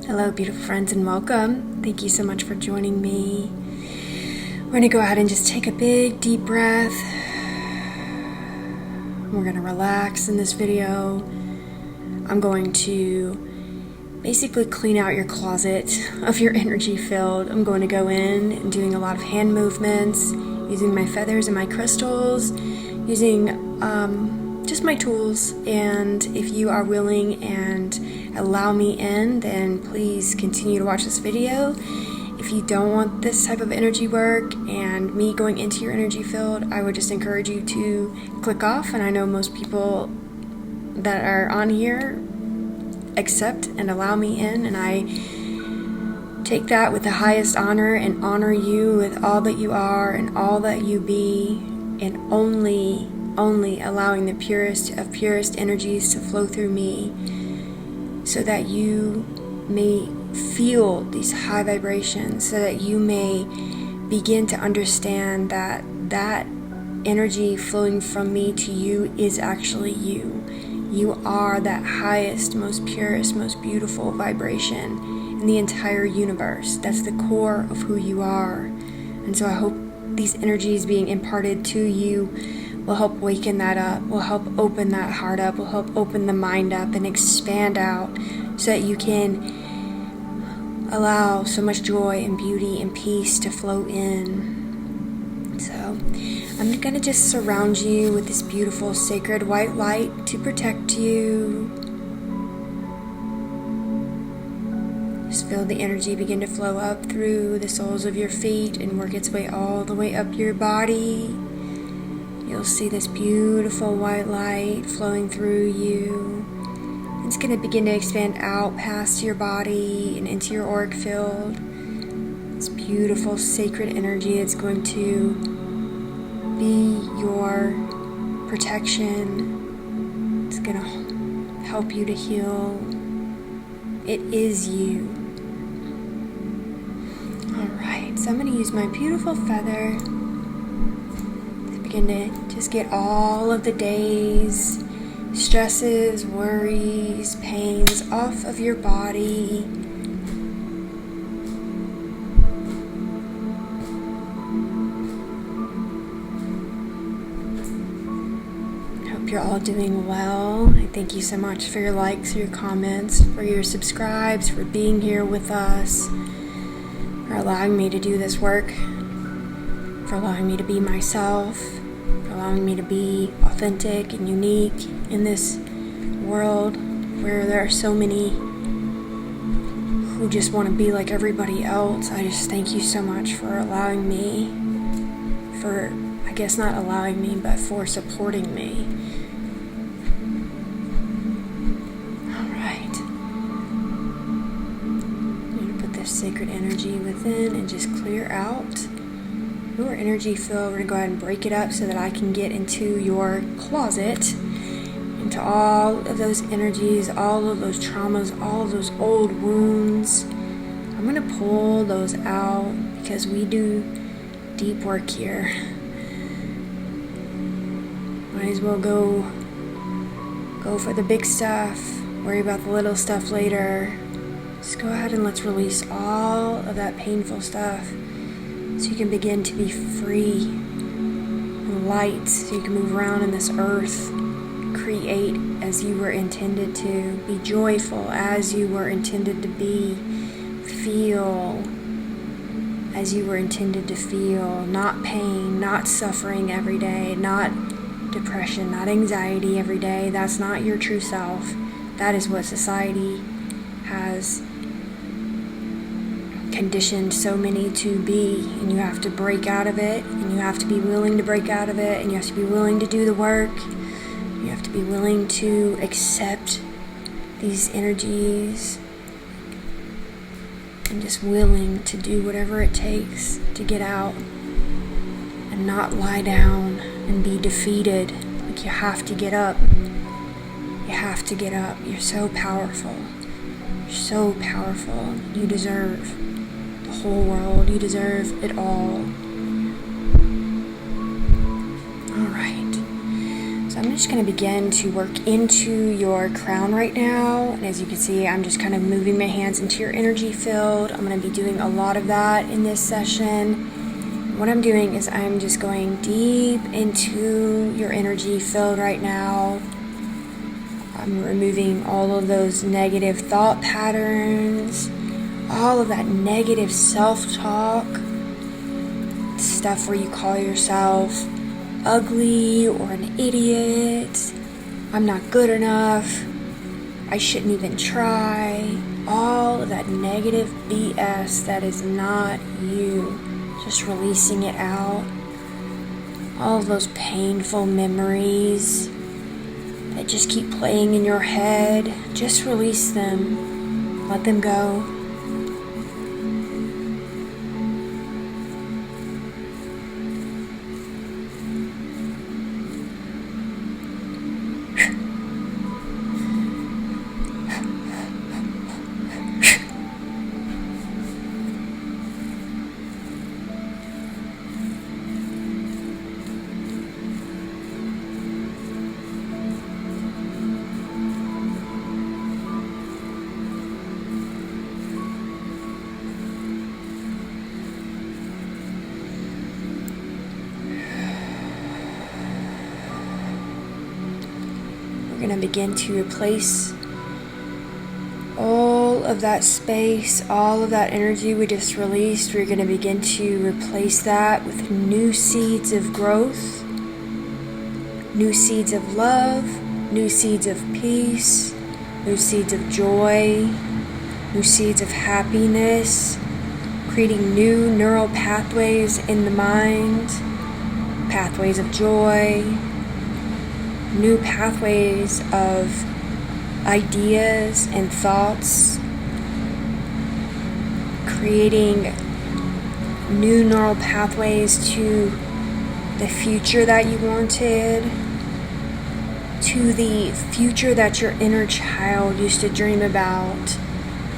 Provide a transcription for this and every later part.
Hello, beautiful friends, and welcome. Thank you so much for joining me. We're going to go ahead and just take a big, deep breath. We're going to relax in this video. I'm going to basically clean out your closet of your energy field. I'm going to go in and doing a lot of hand movements, using my feathers and my crystals, using just my tools. And if you are willing and allow me in, then please continue to watch this video. If you don't want this type of energy work and me going into your energy field, I would just encourage you to click off. And I know most people that are on here accept and allow me in, and I take that with the highest honor and honor you with all that you are and all that you be, and only allowing the purest of purest energies to flow through me, so that you may feel these high vibrations, so that you may begin to understand that that energy flowing from me to you is actually you. You are that highest, most purest, most beautiful vibration in the entire universe. That's the core of who you are. And so I hope these energies being imparted to you will help waken that up, will help open that heart up, will help open the mind up and expand out, so that you can allow so much joy and beauty and peace to flow in. So I'm going to just surround you with this beautiful sacred white light to protect you. Just feel the energy begin to flow up through the soles of your feet and work its way all the way up your body. You'll see this beautiful white light flowing through you. It's going to begin to expand out past your body and into your auric field. This beautiful sacred energy, it's going to be your protection. It's going to help you to heal. It is you. Alright, so I'm going to use my beautiful feather to begin to just get all of the day's stresses, worries, pains off of your body. Hope you're all doing well. I thank you so much for your likes, your comments, for your subscribes, for being here with us, for allowing me to do this work, for allowing me to be myself, for allowing me to be authentic and unique in this world where there are so many who just want to be like everybody else. I just thank you so much for allowing me, for, I guess not allowing me, but for supporting me. Alright. I'm going to put this sacred energy within and just clear out your energy field. We're going to go ahead and break it up so that I can get into your closet, into all of those energies, all of those traumas, all of those old wounds. I'm going to pull those out because we do deep work here. Might as well go for the big stuff, worry about the little stuff later. Just go ahead and let's release all of that painful stuff, so you can begin to be free and light, so you can move around in this earth, create as you were intended to, be joyful as you were intended to be, feel as you were intended to feel, not pain, not suffering every day, not depression, not anxiety every day. That's not your true self. That is what society has conditioned so many to be, and you have to break out of it, and you have to be willing to break out of it, and you have to be willing to do the work. You have to be willing to accept these energies and just willing to do whatever it takes to get out and not lie down and be defeated. Like, you have to get up. You have to get up. You're so powerful. You're so powerful. You deserve the whole world. You deserve it all. Alright. So I'm just going to begin to work into your crown right now. And as you can see, I'm just kind of moving my hands into your energy field. I'm going to be doing a lot of that in this session. What I'm doing is I'm just going deep into your energy field right now. I'm removing all of those negative thought patterns, all of that negative self-talk, stuff where you call yourself ugly or an idiot, I'm not good enough, I shouldn't even try, all of that negative BS that is not you, just releasing it out, all of those painful memories that just keep playing in your head, just release them, let them go. We're going to begin to replace all of that space, all of that energy we just released. We're going to begin to replace that with new seeds of growth, new seeds of love, new seeds of peace, new seeds of joy, new seeds of happiness, creating new neural pathways in the mind, pathways of joy, new pathways of ideas and thoughts, creating new neural pathways to the future that you wanted, to the future that your inner child used to dream about.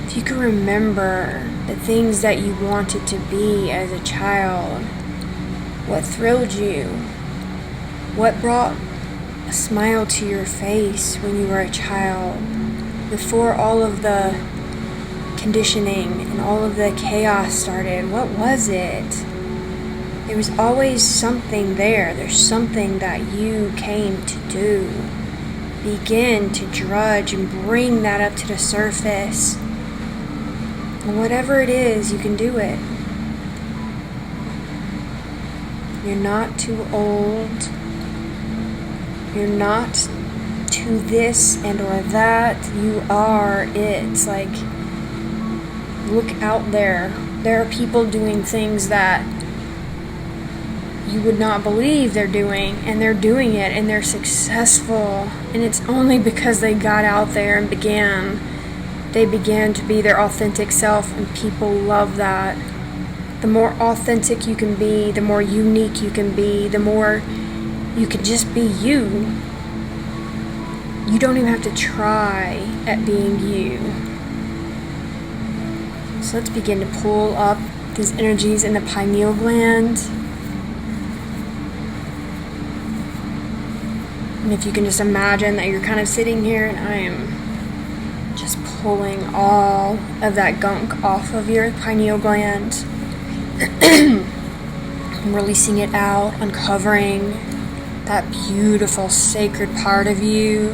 If you can remember the things that you wanted to be as a child, what thrilled you, what brought a smile to your face when you were a child, before all of the conditioning and all of the chaos started, what was it? There was always something there. There's something that you came to do. Begin to drudge and bring that up to the surface. And whatever it is, you can do it. You're not too old. You're not to this and or that. You are it. Like, look out there. There are people doing things that you would not believe they're doing, and they're doing it, and they're successful. And it's only because they got out there and they began to be their authentic self, and people love that. The more authentic you can be, the more unique you can be, the more you can just be you. You don't even have to try at being you. So let's begin to pull up these energies in the pineal gland. And if you can just imagine that you're kind of sitting here and I am just pulling all of that gunk off of your pineal gland. And releasing it out, uncovering that beautiful sacred part of you,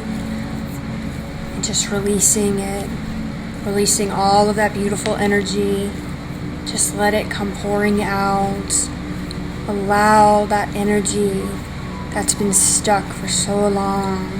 and just releasing it, releasing all of that beautiful energy. Just let it come pouring out. Allow that energy that's been stuck for so long.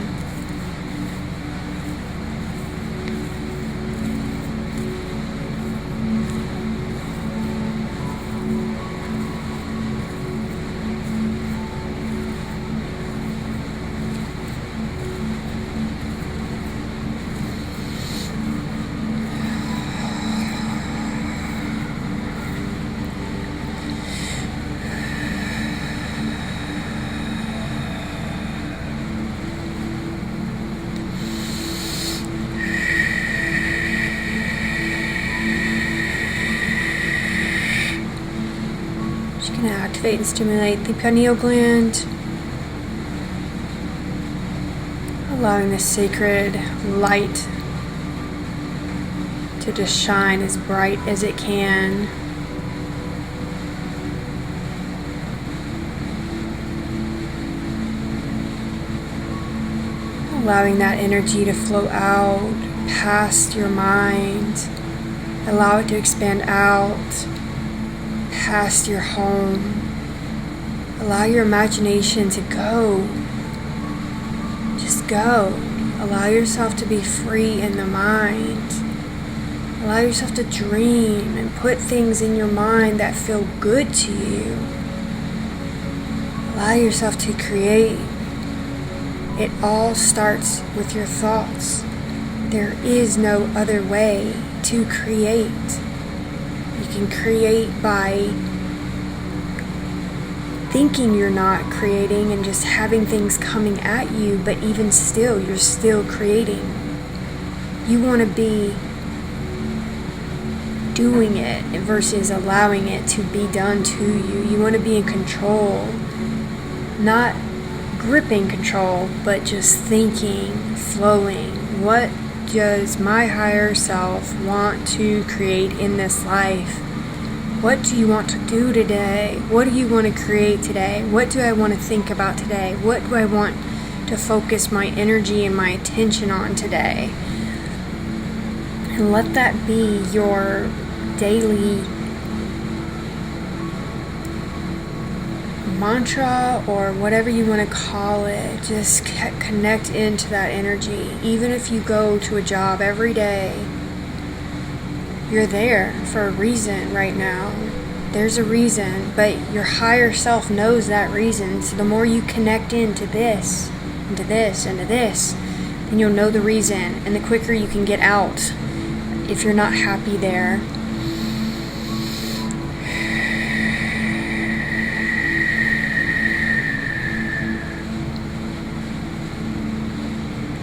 Just going to activate and stimulate the pineal gland. allowing the sacred light to just shine as bright as it can. Allowing that energy to flow out past your mind. Allow it to expand out past your home. Allow your imagination to go. Just go. Allow yourself to be free in the mind. Allow yourself to dream and put things in your mind that feel good to you. Allow yourself to create. It all starts with your thoughts. There is no other way to create. You can create by thinking you're not creating and just having things coming at you, but even still, you're still creating. You want to be doing it versus allowing it to be done to you. You want to be in control, not gripping control, but just thinking, flowing. What does my higher self want to create in this life? What do you want to do today? What do you want to create today? What do I want to think about today? What do I want to focus my energy and my attention on today? And let that be your daily mantra or whatever you want to call it. Just connect into that energy. Even if you go to a job every day, you're there for a reason right now. There's a reason, but your higher self knows that reason. So the more you connect into this, into this, into this, then you'll know the reason. And the quicker you can get out if you're not happy there.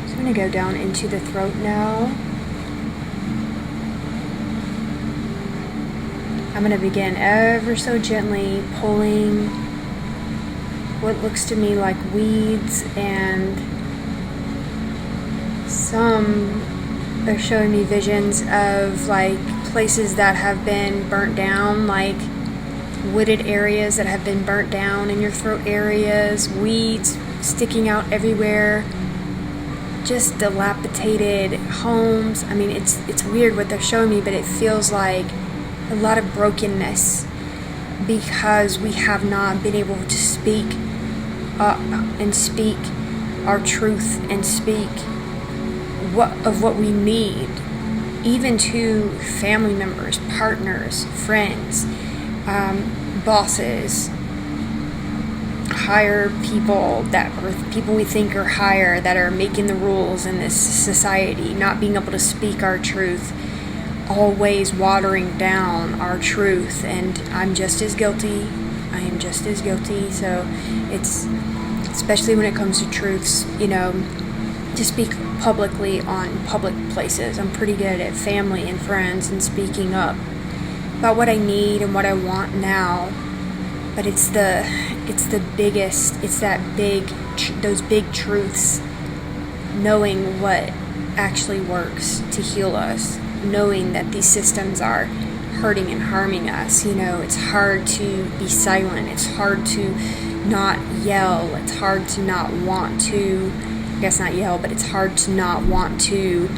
So I'm going to go down into the throat now. I'm going to begin ever so gently pulling what looks to me like weeds, and some are showing me visions of like places that have been burnt down, like wooded areas that have been burnt down in your throat areas, weeds sticking out everywhere, just dilapidated homes. I mean, it's weird what they're showing me, but it feels like a lot of brokenness because we have not been able to speak up and speak our truth and speak what we need, even to family members, partners, friends, bosses, higher people, or people we think are higher that are making the rules in this society, not being able to speak our truth, always watering down our truth. And I'm just as guilty. I am just as guilty. So it's, especially when it comes to truths, to speak publicly on public places. I'm pretty good at family and friends and speaking up about what I need and what I want now. But it's the biggest, it's those big truths, knowing what actually works to heal us, knowing that these systems are hurting and harming us. It's hard to be silent. It's hard to not yell. It's hard to not want to, I guess not yell, but it's hard to not want to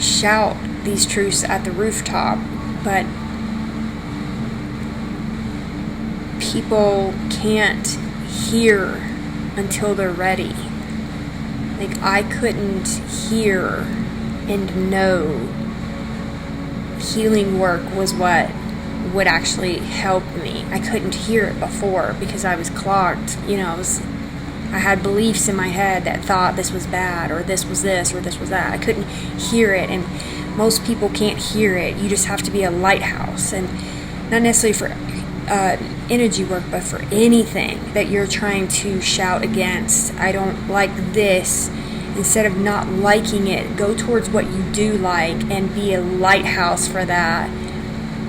shout these truths at the rooftop. But people can't hear until they're ready. Like, I couldn't hear and know healing work was what would actually help me. I couldn't hear it before because I was clogged. I had beliefs in my head that thought this was bad, or this was this, or this was that. I couldn't hear it, and most people can't hear it. You just have to be a lighthouse, and not necessarily for energy work, but for anything that you're trying to shout against. I don't like this. Instead of not liking it, go towards what you do like and be a lighthouse for that.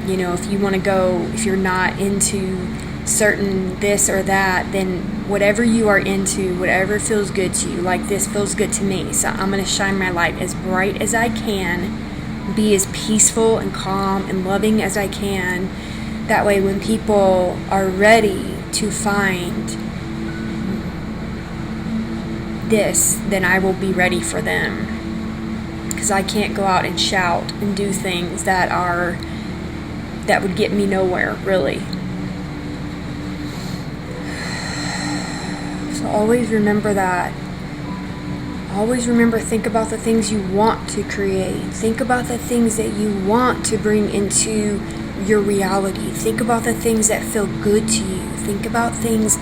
If you want to go, if you're not into certain this or that, then whatever you are into, whatever feels good to you, like this feels good to me, so I'm going to shine my light as bright as I can, be as peaceful and calm and loving as I can. That way when people are ready to find this, then I will be ready for them. Because I can't go out and shout and do things that would get me nowhere, really. So always remember that. Always remember, think about the things you want to create. Think about the things that you want to bring into your reality. Think about the things that feel good to you. Think about things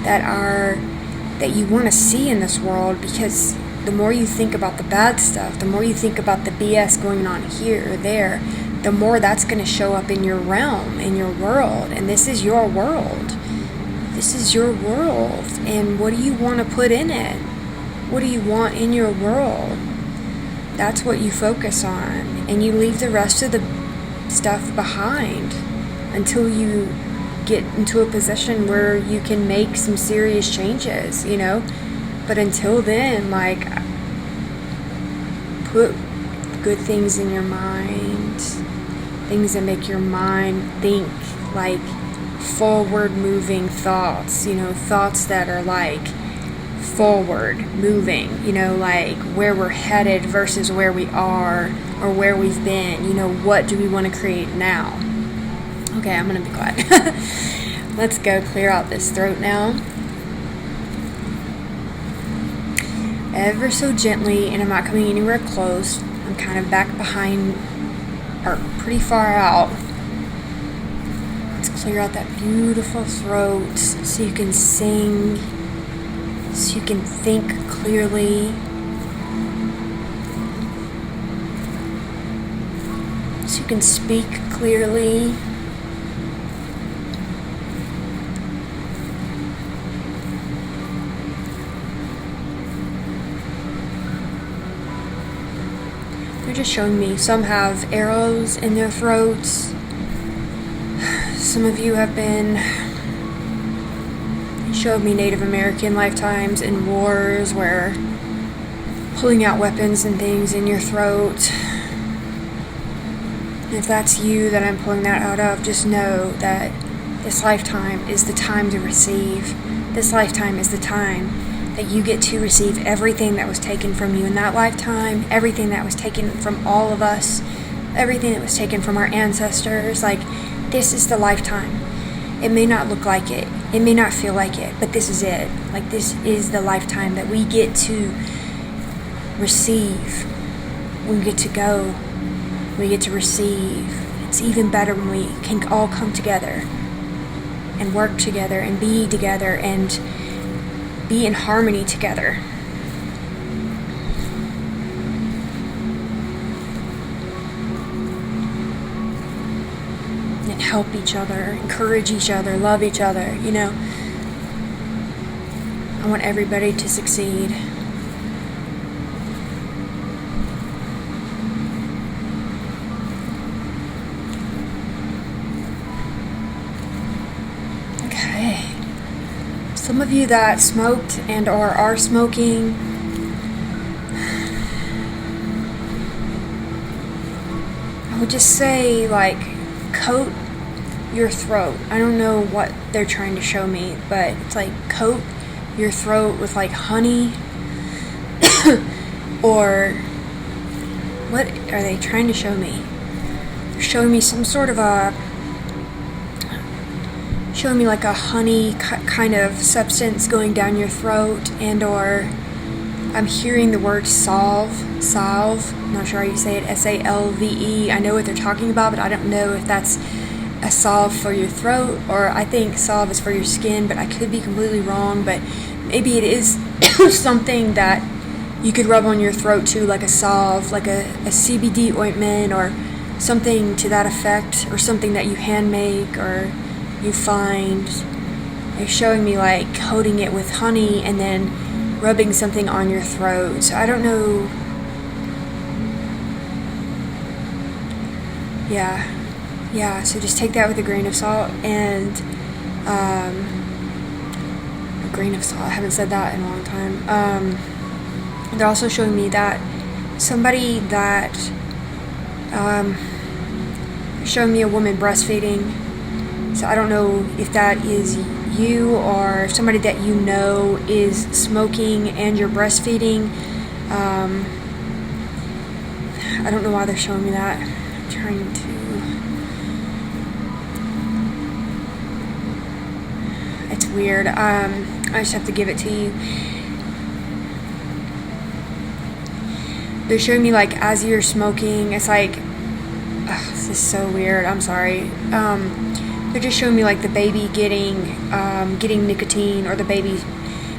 that you want to see in this world, because the more you think about the bad stuff, the more you think about the BS going on here or there, the more that's going to show up in your realm, in your world. And this is your world. This is your world. And what do you want to put in it? What do you want in your world? That's what you focus on. And you leave the rest of the stuff behind until you get into a position where you can make some serious changes, you know? But until then, like, put good things in your mind, things that make your mind think, like forward moving thoughts, you know, thoughts that are like forward moving, you know, like where we're headed versus where we are or where we've been, you know, what do we want to create now? Okay, I'm gonna be quiet. Let's go clear out this throat now. Ever so gently, and I'm not coming anywhere close. I'm kind of back behind, or pretty far out. Let's clear out that beautiful throat so you can sing, so you can think clearly, so you can speak clearly. They're just showing me. Some have arrows in their throats. Some of you have been, showed me Native American lifetimes in wars where pulling out weapons and things in your throat. And if that's you that I'm pulling that out of, just know that this lifetime is the time to receive. This lifetime is the time that you get to receive everything that was taken from you in that lifetime, everything that was taken from all of us, everything that was taken from our ancestors. Like, this is the lifetime. It may not look like it, it may not feel like it, but this is it. Like, this is the lifetime that we get to receive. We get to go, we get to receive. It's even better when we can all come together and work together and be together and be in harmony together. And help each other, encourage each other, love each other, you know. I want everybody to succeed. Okay. Some of you that smoked and or are smoking, I would just say, like, coat your throat. I don't know what they're trying to show me, but it's like coat your throat with like honey or what are they trying to show me? They're showing me some sort of showing me like a honey kind of substance going down your throat, and or I'm hearing the word salve. I'm not sure how you say it, S-A-L-V-E. I know what they're talking about, but I don't know if that's a salve for your throat, or I think salve is for your skin, but I could be completely wrong. But maybe it is something that you could rub on your throat too, like a salve, like a CBD ointment or something to that effect, or something that you hand make or you find. They're showing me like coating it with honey and then rubbing something on your throat. So I don't know. Yeah, so just take that with a grain of salt. And A grain of salt. I haven't said that in a long time. They're also showing me that somebody that, showing me a woman breastfeeding. So I don't know if that is you or if somebody that you know is smoking and you're breastfeeding. I don't know why they're showing me that. I'm trying to... It's weird. I just have to give it to you. They're showing me like as you're smoking, it's like... this is so weird. I'm sorry. They're just showing me like the baby getting nicotine, or the baby...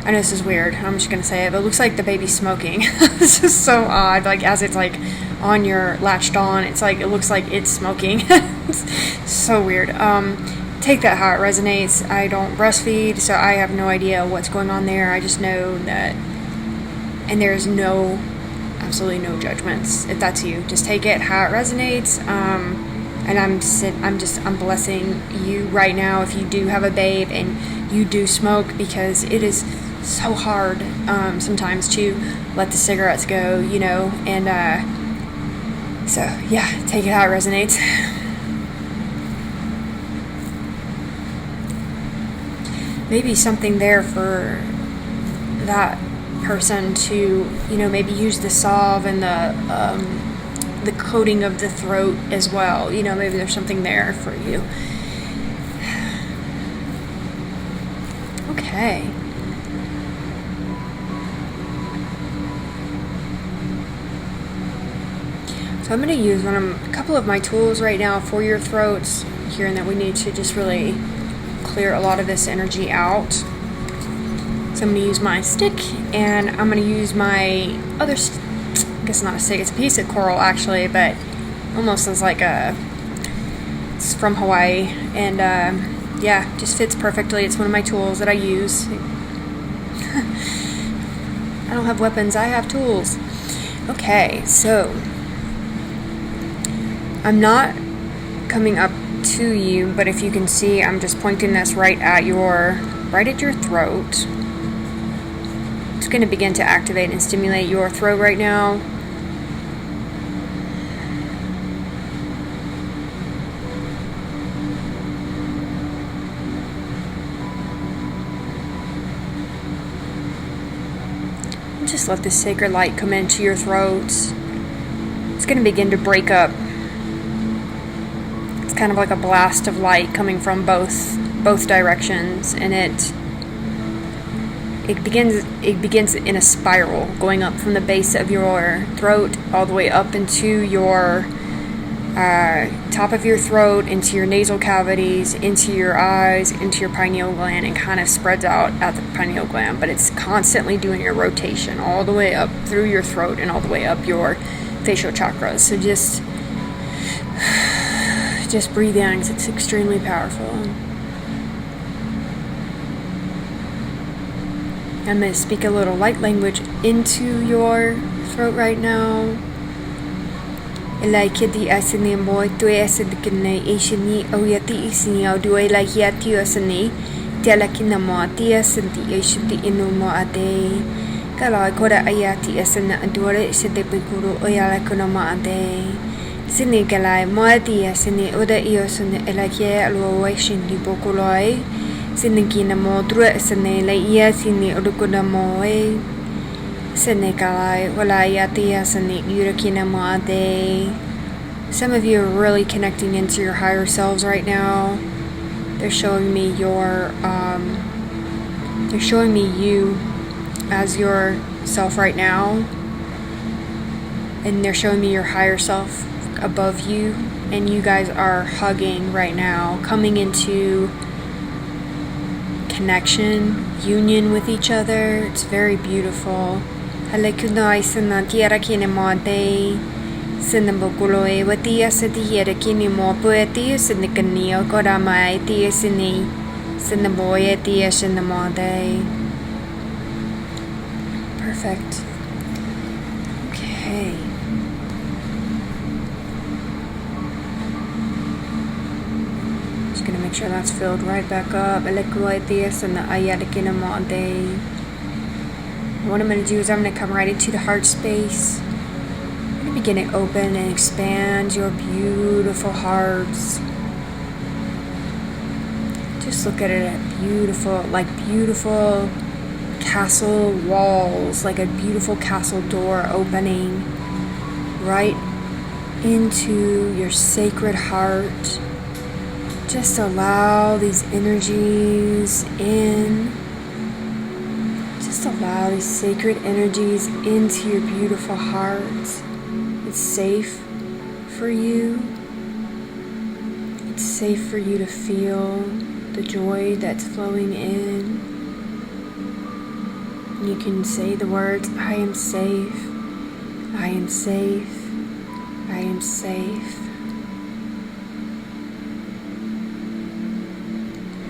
I know this is weird. I'm just going to say it, but it looks like the baby's smoking. This is so odd. Like as it's like on your latched on, it's like, it looks like it's smoking. It's so weird. Take that how it resonates. I don't breastfeed, so I have no idea what's going on there. I just know that, and there's absolutely no judgments. If that's you, just take it how it resonates. And I'm blessing you right now if you do have a babe and you do smoke, because it is so hard sometimes to let the cigarettes go, you know, and so yeah, take it how it resonates. Maybe something there for that person to, you know, maybe use the salve and the coating of the throat as well. You know, maybe there's something there for you. Okay. So I'm going to use a couple of my tools right now for your throats, hearing that we need to just really clear a lot of this energy out. So I'm going to use my stick, and I'm going to use my other I guess not a stick, it's a piece of coral actually, but almost as like it's from Hawaii, and yeah, just fits perfectly. It's one of my tools that I use. I don't have weapons, I have tools. Okay, so I'm not coming up to you, but if you can see, I'm just pointing this right at your throat. It's going to begin to activate and stimulate your throat right now. Just let the sacred light come into your throat. It's going to begin to break up. It's kind of like a blast of light coming from both directions, and it begins in a spiral, going up from the base of your throat all the way up into your top of your throat, into your nasal cavities, into your eyes, into your pineal gland, and kind of spreads out at the pineal gland. But it's constantly doing a rotation all the way up through your throat and all the way up your facial chakras. So just breathe in, because it's extremely powerful. I'm going to speak a little light language into your throat right now. Elakedi asini mo tu asini kene ishini oyati isini odu elaki ati asini telakina mo ati asini ishiti inu mo ade kala kora ayati asina adore isite pikuru oyala kuna mo ade sini kala mo ati asini oda iosini elaki alwo ishini bokuloi sini kina mo tru asini la iasini odukuna mo Senegalai, Walayati, Sani, Yurakina Made. Some of you are really connecting into your higher selves right now. They're showing me they're showing me you as yourself right now. And they're showing me your higher self above you. And you guys are hugging right now, coming into connection, union with each other. It's very beautiful. Halekunai sana tiara kine moate sinabukuloe watia satiera kine mo poetia sinikania kodama tia sini sinaboya tia sinamode. Perfect. Okay. Just gonna make Make sure that's filled right back up. What I'm going to do is I'm going to come right into the heart space. I'm going to begin to open and expand your beautiful hearts. Just look at it at beautiful castle walls, like a beautiful castle door opening right into your sacred heart. Just allow these energies in. Just allow these sacred energies into your beautiful heart. It's safe for you. It's safe for you to feel the joy that's flowing in. You can say the words, I am safe, I am safe, I am safe.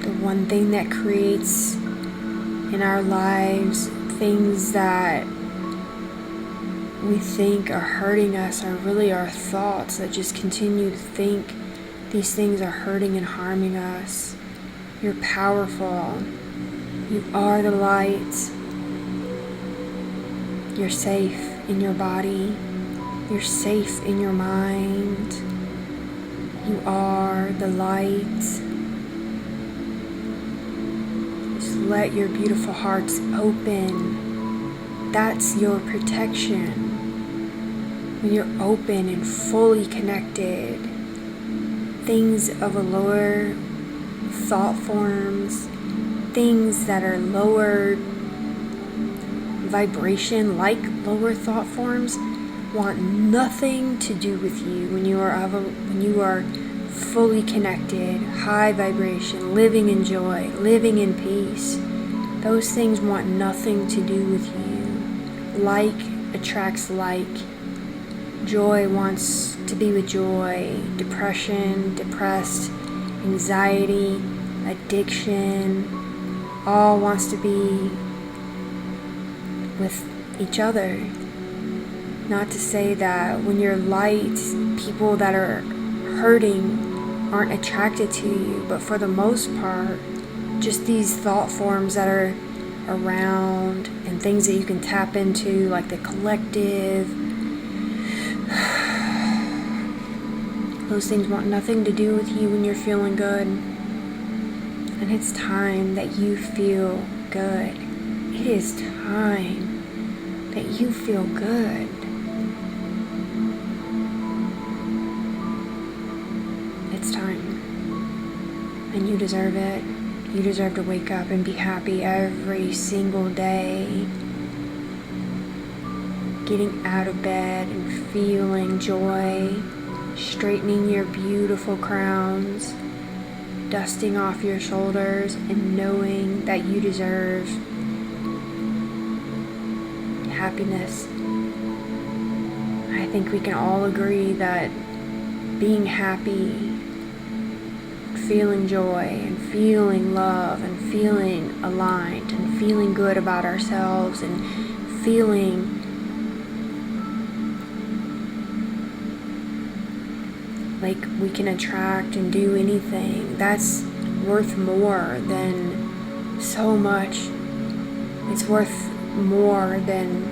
The one thing that creates in our lives things that we think are hurting us are really our thoughts that just continue to think these things are hurting and harming us. You're powerful. You are the light. You're safe in your body. You're safe in your mind. You are the light. Just let your beautiful hearts open. That's your protection. When you're open and fully connected, things of a lower thought forms, things that are lower vibration, like lower thought forms, want nothing to do with you when you are fully connected, high vibration, living in joy, living in peace. Those things want nothing to do with you. Like attracts like. Joy wants to be with joy. Depression, depressed, anxiety, addiction, all wants to be with each other. Not to say that when you're light, people that are hurting aren't attracted to you, but for the most part, just these thought forms that are around and things that you can tap into, like the collective, those things want nothing to do with you when you're feeling good. And it's time that you feel good. It is time that you feel good. It's time. And you deserve it. You deserve to wake up and be happy every single day. Getting out of bed and feeling joy. Straightening your beautiful crowns. Dusting off your shoulders and knowing that you deserve happiness. I think we can all agree that being happy, feeling joy, and feeling love, and feeling aligned, and feeling good about ourselves, and feeling like we can attract and do anything, that's worth more than so much. It's worth more than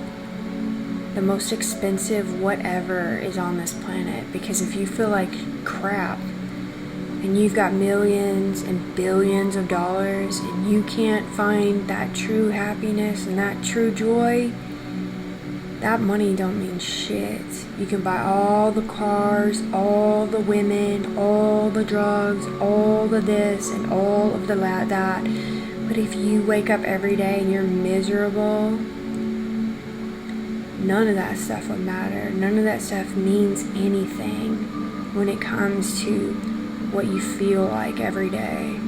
the most expensive whatever is on this planet. Because if you feel like crap and you've got millions and billions of dollars and you can't find that true happiness and that true joy, that money don't mean shit. You can buy all the cars, all the women, all the drugs, all the this and all of the that. But if you wake up every day and you're miserable, none of that stuff would matter. None of that stuff means anything when it comes to what you feel like every day.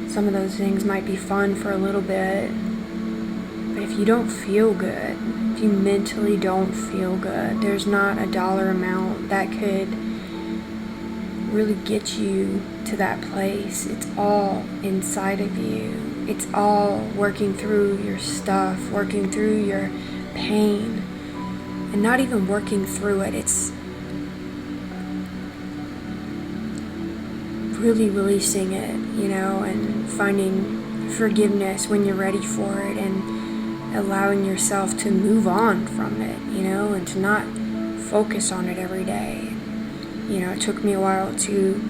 Some of those things might be fun for a little bit, but if you don't feel good, if you mentally don't feel good, there's not a dollar amount that could really get you to that place. It's all inside of you. It's all working through your stuff, working through your pain, and not even working through it. It's really releasing it, and finding forgiveness when you're ready for it, and allowing yourself to move on from it, and to not focus on it every day. It took me a while to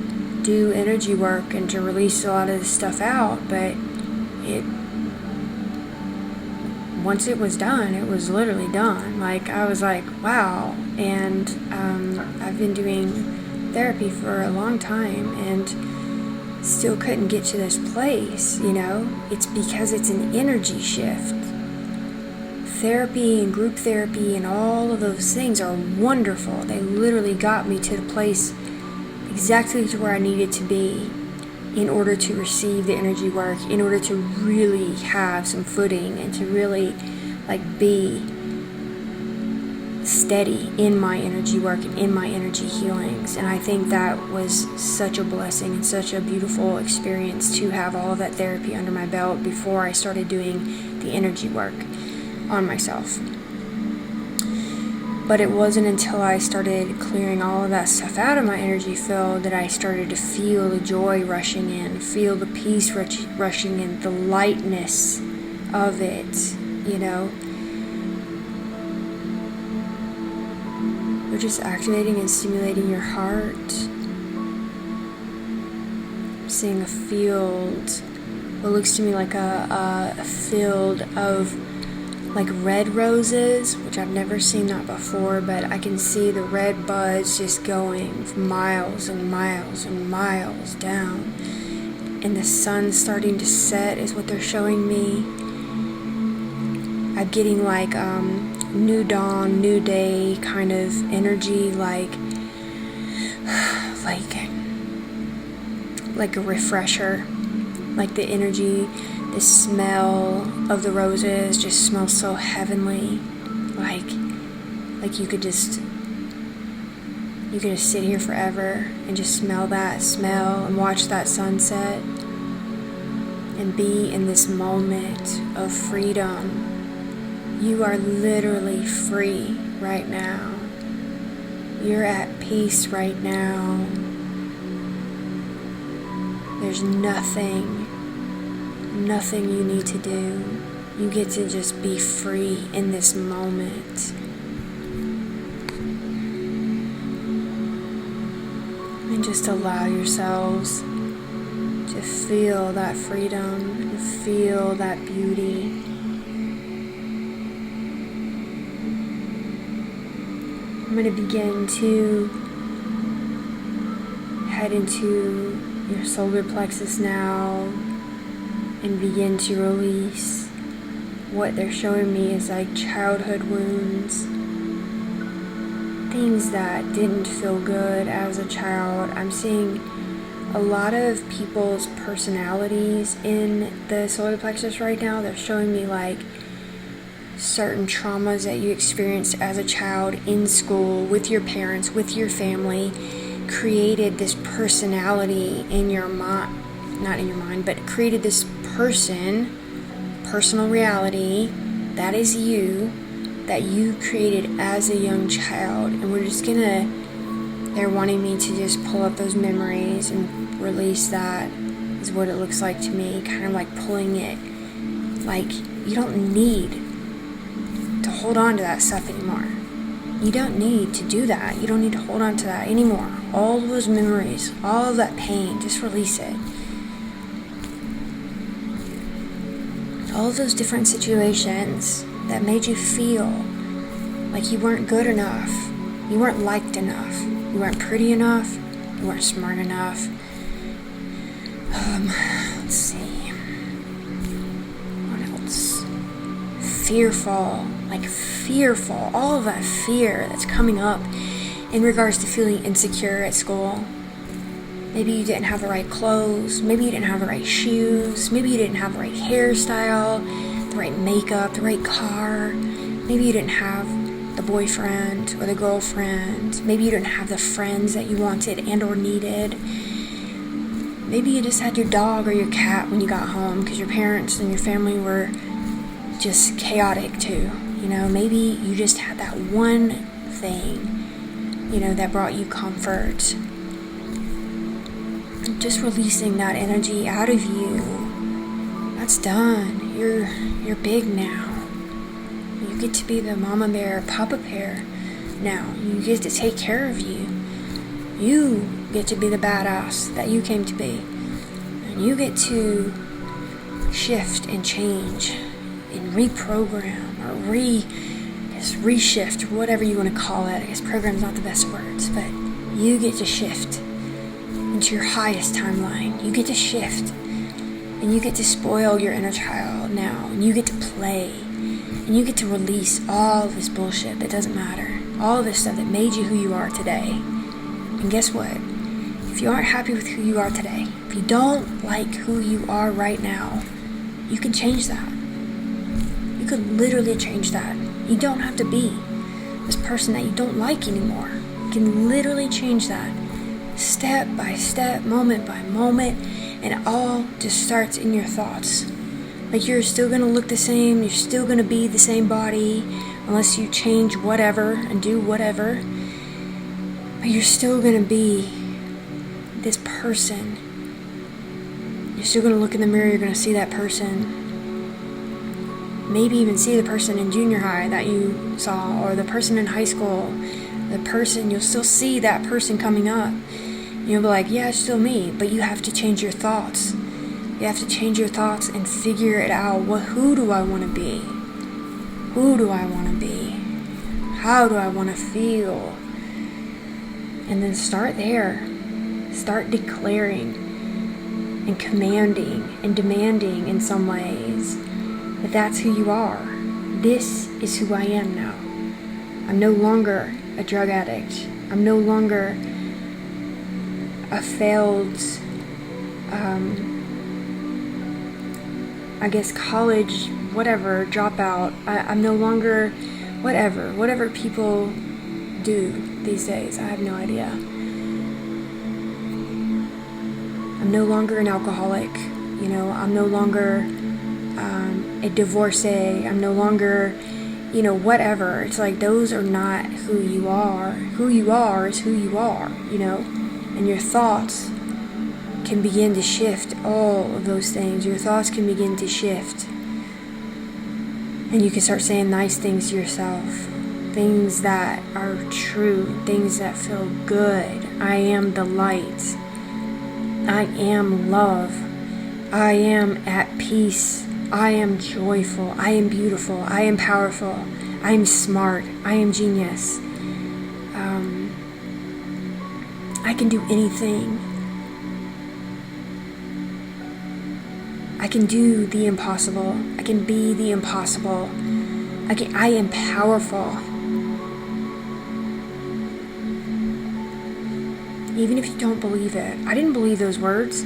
do energy work and to release a lot of this stuff out, but once it was done, it was literally done. I was like, wow. And I've been doing therapy for a long time and still couldn't get to this place, It's because it's an energy shift. Therapy and group therapy and all of those things are wonderful. They literally got me to the place exactly to where I needed to be in order to receive the energy work, in order to really have some footing and to really be steady in my energy work and in my energy healings. And I think that was such a blessing and such a beautiful experience to have all of that therapy under my belt before I started doing the energy work on myself. But it wasn't until I started clearing all of that stuff out of my energy field that I started to feel the joy rushing in, feel the peace rushing in, the lightness of it, We're just activating and stimulating your heart. I'm seeing a field, what looks to me like a field of red roses, which I've never seen that before, but I can see the red buds just going for miles and miles and miles down. And the sun starting to set is what they're showing me. I'm getting new dawn, new day kind of energy, like a refresher, the energy. The smell of the roses just smells so heavenly, like you could just sit here forever and just smell and watch that sunset and be in this moment of freedom. You are literally free right now. You're at peace right now. There's nothing you need to do. You get to just be free in this moment. And just allow yourselves to feel that freedom and feel that beauty. I'm going to begin to head into your solar plexus now and begin to release what they're showing me is childhood wounds, things that didn't feel good as a child. I'm seeing a lot of people's personalities in the solar plexus right now. They're showing me certain traumas that you experienced as a child in school, with your parents, with your family, created this personality in your mind, not in your mind, but created this personal reality that is you, that you created as a young child. And they're wanting me to just pull up those memories and release that, is what it looks like to me, kind of pulling it. You don't need to hold on to that stuff anymore. You don't need to do that. You don't need to hold on to that anymore. All those memories, all of that pain, just release it. All of those different situations that made you feel like you weren't good enough, you weren't liked enough, you weren't pretty enough, you weren't smart enough. Let's see. What else? Fearful, all of that fear that's coming up in regards to feeling insecure at school. Maybe you didn't have the right clothes, maybe you didn't have the right shoes, maybe you didn't have the right hairstyle, the right makeup, the right car, maybe you didn't have the boyfriend or the girlfriend, maybe you didn't have the friends that you wanted and or needed. Maybe you just had your dog or your cat when you got home because your parents and your family were just chaotic too. Maybe you just had that one thing, that brought you comfort. just releasing that energy out of you. That's done. You're big now. You get to be the mama bear, papa bear now. You get to take care of you. You get to be the badass that you came to be. And you get to shift and change and reprogram or reshift, whatever you want to call it. I guess program's not the best words, but you get to shift into your highest timeline. You get to shift, and you get to spoil your inner child now, and you get to play, and you get to release all this bullshit that doesn't matter, all this stuff that made you who you are today. And guess what? If you aren't happy with who you are today, if you don't like who you are right now, you can change that. You could literally change that. You don't have to be this person that you don't like anymore. You can literally change that step by step, moment by moment, and it all just starts in your thoughts. Like, you're still going to look the same, you're still going to be the same body unless you change whatever and do whatever, but you're still going to be this person. You're still going to look in the mirror, you're going to see that person. Maybe even see the person in junior high that you saw, or the person in high school. You'll still see that person coming up. You'll be like, yeah, it's still me, but you have to change your thoughts. You have to change your thoughts and figure it out. Who do I want to be? Who do I want to be? How do I want to feel? And then start there. Start declaring and commanding and demanding in some ways that that's who you are. This is who I am now. I'm no longer a drug addict. I'm no longer a failed, college, whatever, dropout. I'm no longer whatever people do these days. I have no idea. I'm no longer an alcoholic. I'm no longer a divorcee. I'm no longer, whatever. It's like, those are not who you are. Who you are is who you are, and your thoughts can begin to shift all of those things. Your thoughts can begin to shift, and you can start saying nice things to yourself, things that are true, things that feel good. I am the light. I am love. I am at peace. I am joyful. I am beautiful. I am powerful. I am smart. I am genius. I can do anything. I can do the impossible. I can be the impossible. I am powerful. Even if you don't believe it. I didn't believe those words.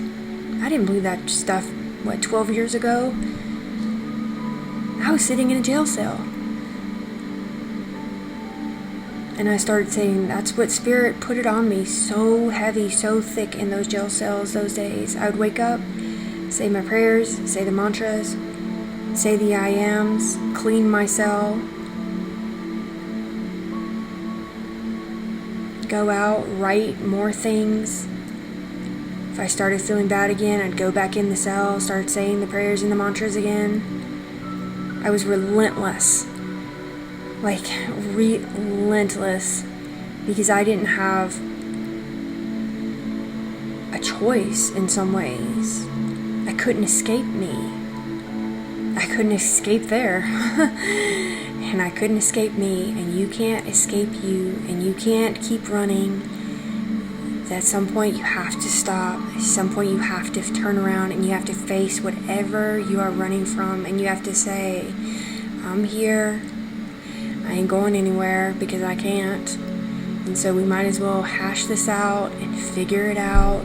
I didn't believe that stuff, 12 years ago? I was sitting in a jail cell. And I started saying, that's what Spirit put it on me, so heavy, so thick in those jail cells those days. I would wake up, say my prayers, say the mantras, say the I ams, clean my cell, go out, write more things. If I started feeling bad again, I'd go back in the cell, start saying the prayers and the mantras again. I was relentless. Relentless, because I didn't have a choice in some ways. I couldn't escape me. I couldn't escape there. And I couldn't escape me, and you can't escape you, and you can't keep running. At some point you have to stop. At some point you have to turn around, and you have to face whatever you are running from, and you have to say, I'm here. I ain't going anywhere because I can't. And so we might as well hash this out and figure it out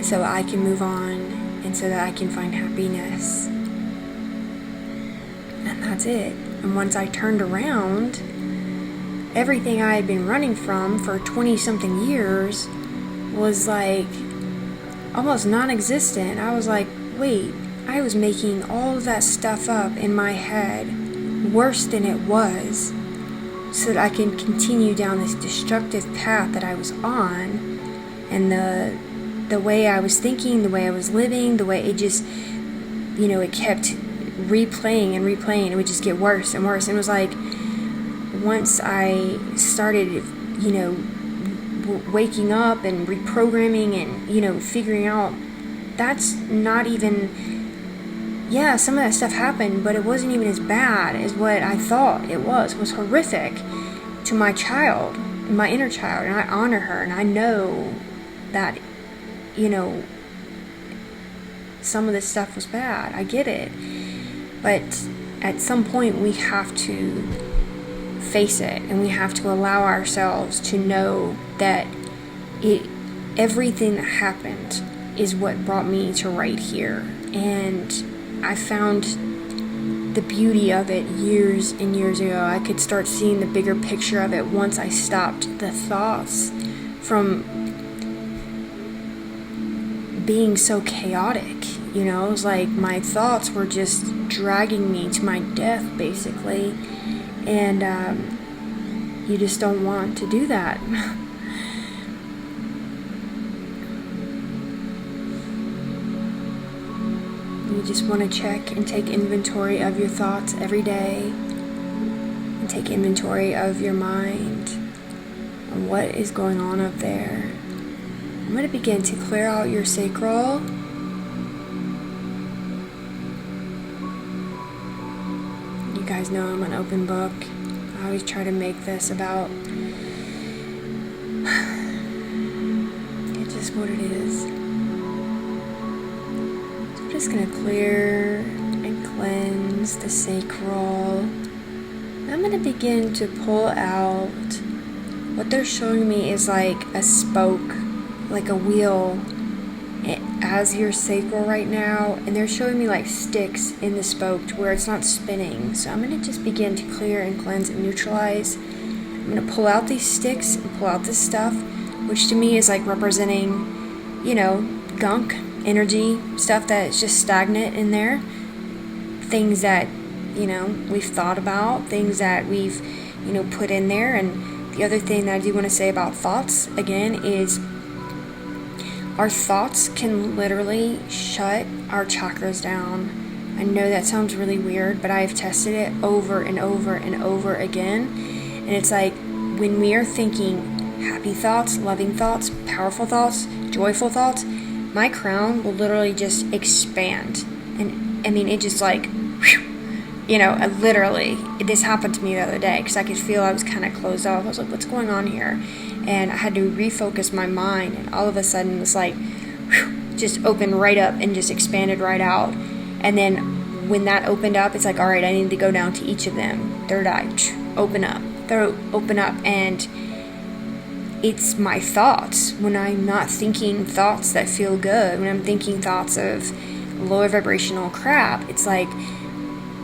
so I can move on and so that I can find happiness. And that's it. And once I turned around, everything I had been running from for 20-something years was almost non-existent. I was like, wait, I was making all of that stuff up in my head worse than it was, so that I can continue down this destructive path that I was on, and the the way I was thinking, the way I was living, the way it just, it kept replaying and replaying. It would just get worse and worse. And it was like, once I started, waking up and reprogramming and, figuring out that's not even, some of that stuff happened, but it wasn't even as bad as what I thought it was. It was horrific to my child, my inner child, and I honor her, and I know that, some of this stuff was bad. I get it. But at some point we have to face it, and we have to allow ourselves to know that everything that happened is what brought me to right here. And I found the beauty of it years and years ago. I could start seeing the bigger picture of it once I stopped the thoughts from being so chaotic. It was like my thoughts were just dragging me to my death, basically. And you just don't want to do that. You just want to check and take inventory of your thoughts every day, and take inventory of your mind and what is going on up there. I'm going to begin to clear out your sacral. You guys know I'm an open book. I always try to make this about it's just what it is. So I'm just going to clear and cleanse the sacral. I'm going to begin to pull out what they're showing me is like a spoke, like a wheel as your sacral right now, and they're showing me like sticks in the spoke to where it's not spinning. So I'm going to just begin to clear and cleanse and neutralize. I'm going to pull out these sticks and pull out this stuff, which to me is like representing, gunk, energy, stuff that is just stagnant in there, things that, we've thought about, things that we've, put in there. And the other thing that I do want to say about thoughts, again, is our thoughts can literally shut our chakras down. I know that sounds really weird, but I've tested it over and over and over again. And it's like when we are thinking happy thoughts, loving thoughts, powerful thoughts, joyful thoughts, my crown will literally just expand. And I mean, it just like, literally, this happened to me the other day because I could feel I was kind of closed off. I was like, what's going on here? And I had to refocus my mind, and all of a sudden it's like just opened right up and just expanded right out. And then when that opened up, it's like, all right, I need to go down to each of them. Third eye, open up, open up. And it's my thoughts. When I'm not thinking thoughts that feel good, when I'm thinking thoughts of lower vibrational crap, it's like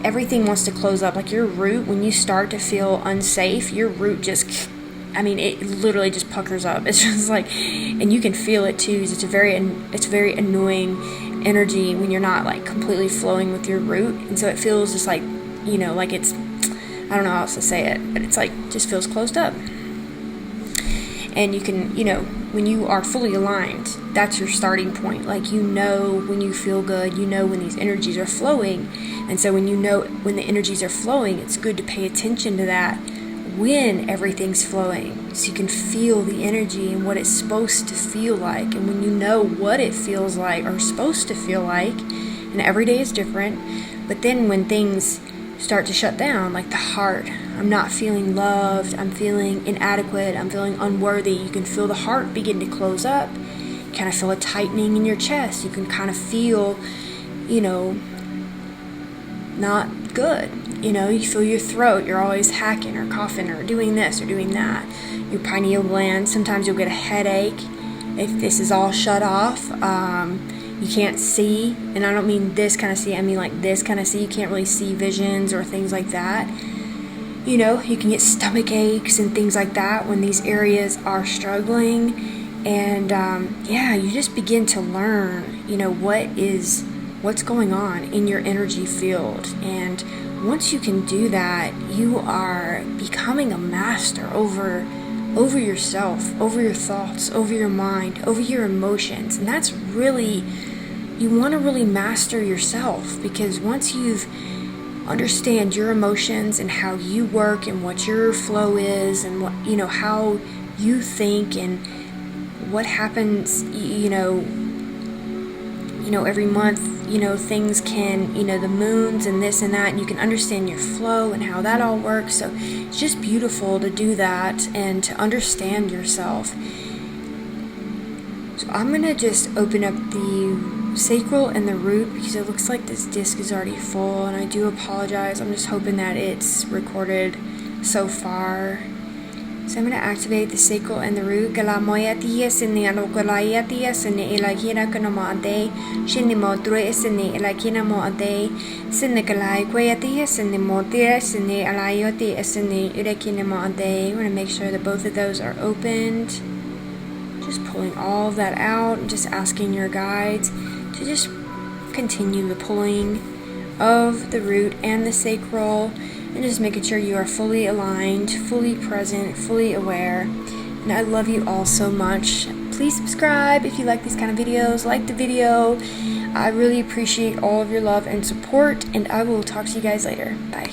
everything wants to close up. Like your root, when you start to feel unsafe, your root just, it literally just puckers up. It's just like, and you can feel it too. It's very annoying energy when you're not like completely flowing with your root. And so it feels just like, like it's, I don't know how else to say it, but it's like, just feels closed up. And you can, when you are fully aligned, that's your starting point. Like, when you feel good, when these energies are flowing. And so when when the energies are flowing, it's good to pay attention to that when everything's flowing, so you can feel the energy and what it's supposed to feel like. And when you know what it feels like or supposed to feel like, and every day is different, but then when things start to shut down, like the heart, I'm not feeling loved, I'm feeling inadequate, I'm feeling unworthy, you can feel the heart begin to close up. You kind of feel a tightening in your chest. You can kind of feel, not good. You feel your throat, you're always hacking or coughing or doing this or doing that. Your pineal gland, sometimes you'll get a headache if this is all shut off. You can't see, and I don't mean this kind of see, I mean like this kind of see. You can't really see visions or things like that. You can get stomach aches and things like that when these areas are struggling. And you just begin to learn, what's going on in your energy field. And once you can do that, you are becoming a master over over yourself, over your thoughts, over your mind, over your emotions. And that's really, you want to really master yourself, because once you've understand your emotions and how you work and what your flow is and what, how you think and what happens, every month, things can, the moons and this and that, and you can understand your flow and how that all works. So it's just beautiful to do that and to understand yourself. So I'm going to just open up the sacral and the root, because it looks like this disc is already full, and I do apologize. I'm just hoping that it's recorded so far. So I'm going to activate the sacral and the root. I want to make sure that both of those are opened. Just pulling all of that out and just asking your guides to just continue the pulling of the root and the sacral, and just making sure you are fully aligned, fully present, fully aware. And I love you all so much. Please subscribe if you like these kind of videos. Like the video. I really appreciate all of your love and support, and I will talk to you guys later. Bye.